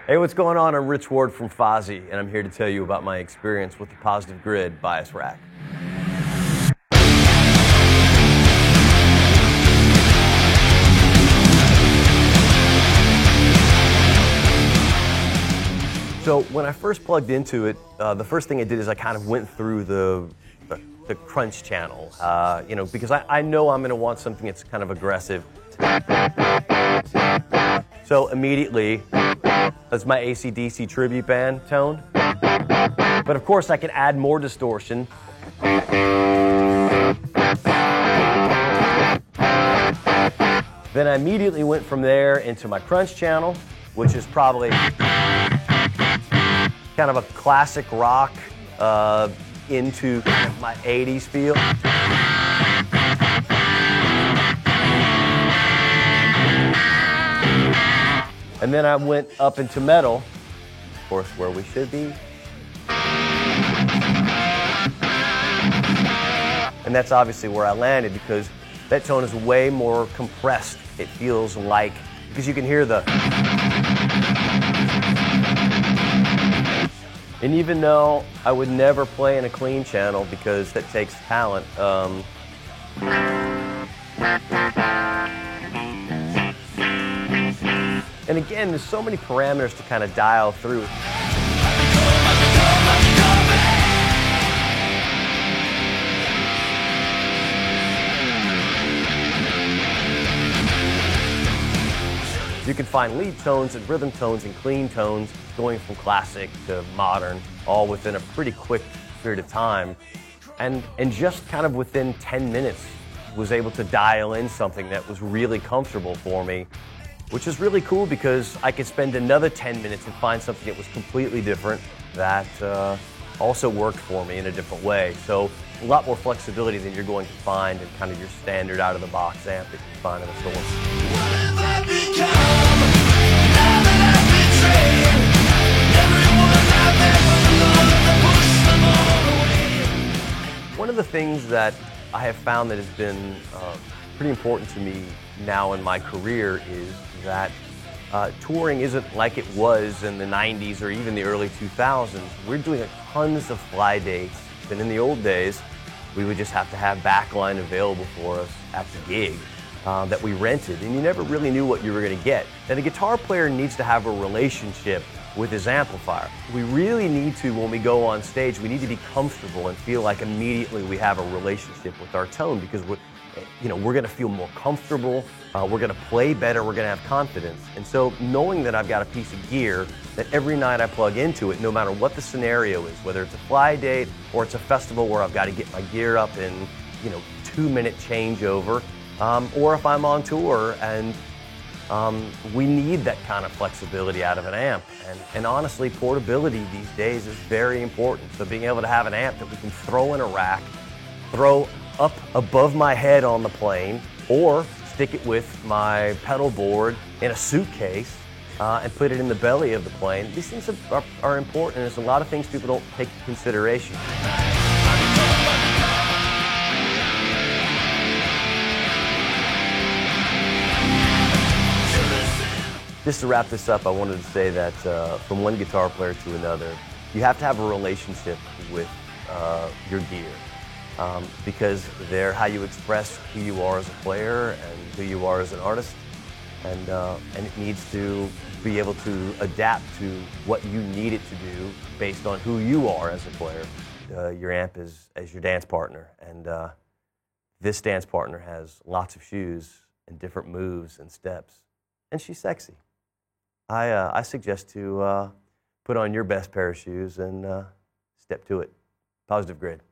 Hey, what's going on? I'm Rich Ward from Fozzy, and I'm here to tell you about my experience with the Positive Grid Bias Rack. So when I first plugged into it, the first thing I did is I kind of went through the crunch channel, because I know I'm going to want something that's kind of aggressive. So immediately, that's my AC/DC tribute band tone. But of course, I can add more distortion. Then I immediately went from there into my crunch channel, which is probably kind of a classic rock into kind of my 80s feel. And then I went up into metal, of course, where we should be. And that's obviously where I landed because that tone is way more compressed. It feels like, because you can hear the... And even though I would never play in a clean channel because that takes talent, and again, there's so many parameters to kind of dial through. You can find lead tones and rhythm tones and clean tones going from classic to modern, all within a pretty quick period of time. And just kind of within 10 minutes, was able to dial in something that was really comfortable for me, which is really cool because I could spend another 10 minutes and find something that was completely different that also worked for me in a different way. So a lot more flexibility than you're going to find in kind of your standard out-of-the-box amp that you find in the store. One of the things that I have found that has been pretty important to me now in my career is that touring isn't like it was in the 90s or even the early 2000s. We're doing tons of fly dates, and in the old days, we would just have to have backline available for us at the gig that we rented, and you never really knew what you were going to get. And a guitar player needs to have a relationship with his amplifier. We really need to, when we go on stage, we need to be comfortable and feel like immediately we have a relationship with our tone because we're going to feel more comfortable, we're going to play better, we're going to have confidence. And so knowing that I've got a piece of gear that every night I plug into it, no matter what the scenario is, whether it's a fly date or it's a festival where I've got to get my gear up in 2-minute changeover, or if I'm on tour and we need that kind of flexibility out of an amp. And honestly, portability these days is very important. So being able to have an amp that we can throw in a rack, throw up above my head on the plane, or stick it with my pedal board in a suitcase and put it in the belly of the plane. These things are important, and there's a lot of things people don't take into consideration. Just to wrap this up, I wanted to say that from one guitar player to another, you have to have a relationship with your gear because they're how you express who you are as a player and who you are as an artist, and it needs to be able to adapt to what you need it to do based on who you are as a player. Your amp is as your dance partner, and this dance partner has lots of shoes and different moves and steps, and she's sexy. I suggest to put on your best pair of shoes and step to it. Positive Grid.